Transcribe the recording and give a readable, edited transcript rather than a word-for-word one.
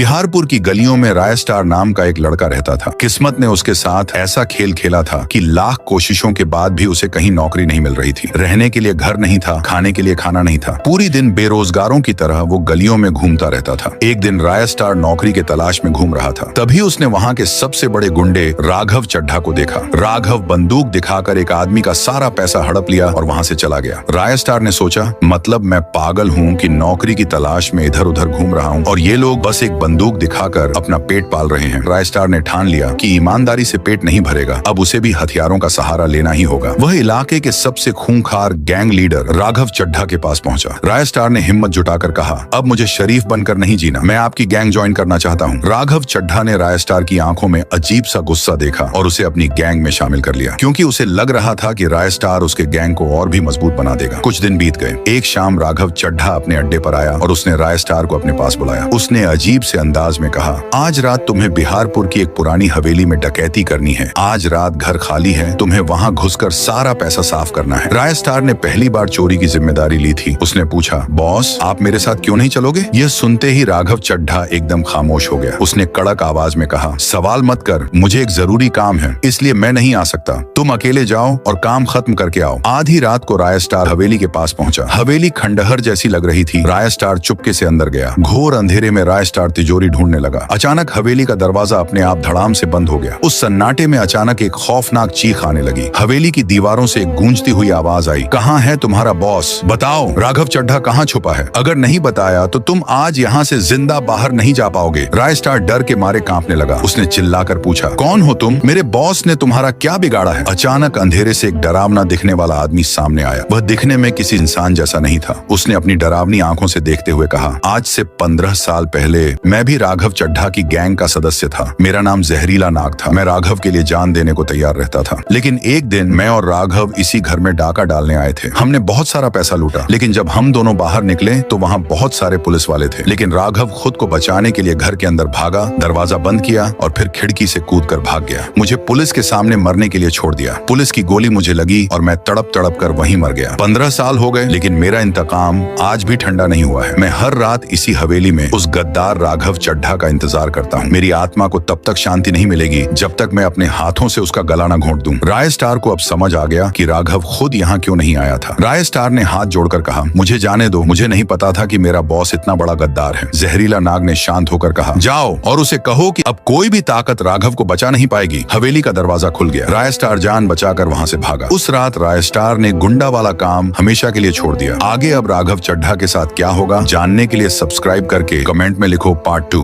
बिहारपुर की गलियों में राय स्टार नाम का एक लड़का रहता था। किस्मत ने उसके साथ ऐसा खेल खेला था कि लाख कोशिशों के बाद भी उसे कहीं नौकरी नहीं मिल रही थी। रहने के लिए घर नहीं था, खाने के लिए खाना नहीं था। पूरी दिन बेरोजगारों की तरह वो गलियों में घूमता रहता था। एक दिन राय स्टार नौकरी के तलाश में घूम रहा था। तभी उसने वहाँ के सबसे बड़े गुंडे राघव चड्ढा को देखा। राघव बंदूक दिखाकर एक आदमी का सारा पैसा हड़प लिया और वहाँ से चला गया। राय स्टार ने सोचा, मतलब मैं पागल हूँ कि नौकरी की तलाश में इधर उधर घूम रहा हूँ और ये लोग बस एक बंदूक दिखाकर अपना पेट पाल रहे हैं। राय स्टार ने ठान लिया कि ईमानदारी से पेट नहीं भरेगा, अब उसे भी हथियारों का सहारा लेना ही होगा। वह इलाके के सबसे खूंखार गैंग लीडर राघव चड्ढा के पास पहुंचा। राय स्टार ने हिम्मत जुटाकर कहा, अब मुझे शरीफ बनकर नहीं जीना, मैं आपकी गैंग ज्वाइन करना चाहता हूँ। राघव चड्ढा ने राय स्टार की आंखों में अजीब सा गुस्सा देखा और उसे अपनी गैंग में शामिल कर लिया, क्योंकि उसे लग रहा था कि राय स्टार उसके गैंग को और भी मजबूत बना देगा। कुछ दिन बीत गए। एक शाम राघव चड्ढा अपने अड्डे पर आया और उसने राय स्टार को अपने पास बुलाया। उसने अजीब से अंदाज में कहा, आज रात तुम्हें बिहारपुर की एक पुरानी हवेली में डकैती करनी है। आज रात घर खाली है, तुम्हें वहाँ घुसकर सारा पैसा साफ करना है। राय स्टार ने पहली बार चोरी की जिम्मेदारी ली थी। उसने पूछा, बॉस आप मेरे साथ क्यों नहीं चलोगे? यह सुनते ही राघव चड्ढा एकदम खामोश हो गया। उसने कड़क आवाज में कहा, सवाल मत कर, मुझे एक जरूरी काम है, इसलिए मैं नहीं आ सकता। तुम अकेले जाओ और काम खत्म करके आओ। आधी रात को राय स्टार हवेली के पास पहुंचा। हवेली खंडहर जैसी लग रही थी। राय स्टार चुपके से अंदर गया। घोर अंधेरे में राय स्टार तिजोरी ढूंढने लगा। अचानक हवेली का दरवाजा अपने आप धड़ाम से बंद हो गया। उस सन्नाटे में अचानक एक खौफनाक चीख आने लगी। हवेली की दीवारों से एक गूंजती हुई आवाज आई, कहाँ है तुम्हारा बॉस? बताओ राघव चड्ढा कहाँ छुपा है? अगर नहीं बताया तो तुम आज यहाँ से जिंदा बाहर नहीं जा पाओगे। राय स्टार डर के मारे कांपने लगा। उसने चिल्लाकर पूछा, कौन हो तुम? मेरे बॉस ने तुम्हारा क्या बिगाड़ा है? अचानक अंधेरे से एक डरावना दिखने वाला आदमी सामने आया। वह दिखने में किसी इंसान जैसा नहीं था। उसने अपनी डरावनी आंखों से देखते हुए कहा, आज से 15 साल पहले मैं भी राघव चड्ढा की गैंग का सदस्य था। मेरा नाम जहरीला नाग था। मैं राघव के लिए जान देने को तैयार रहता था। लेकिन एक दिन मैं और राघव इसी घर में डाका डालने आए थे। हमने बहुत सारा पैसा लूटा, लेकिन जब हम दोनों बाहर निकले तो वहाँ बहुत सारे पुलिस वाले थे। लेकिन राघव खुद को बचाने के लिए घर के अंदर भागा, दरवाजा बंद किया और फिर खिड़की से कूदकर भाग गया। मुझे पुलिस के सामने मरने के लिए छोड़ दिया। पुलिस की गोली मुझे लगी और मैं तड़प तड़प कर वहीं मर गया। 15 साल हो गए, लेकिन मेरा इंतकाम आज भी ठंडा नहीं हुआ है। मैं हर रात इसी हवेली में उस गद्दार राघव चड्ढा का इंतजार करता हूँ। मेरी आत्मा को तब तक शांति नहीं मिलेगी जब तक मैं अपने हाथों से उसका गला न घोंट दूं। राय स्टार को अब समझ आ गया कि राघव खुद यहाँ क्यों नहीं आया था। राय स्टार ने हाथ जोड़कर कहा, मुझे जाने दो, मुझे नहीं पता था कि मेरा बॉस इतना बड़ा गद्दार है। जहरीला नाग ने शांत होकर कहा, जाओ और उसे कहो कि अब कोई भी ताकत राघव को बचा नहीं पाएगी। हवेली का दरवाजा खुल गया। राय स्टार जान बचाकर वहाँ से भागा। उस रात राय स्टार ने गुंडा वाला काम हमेशा के लिए छोड़ दिया। आगे अब राघव चड्ढा के साथ क्या होगा, जानने के लिए सब्सक्राइब करके कमेंट में लिखो पार्ट 2।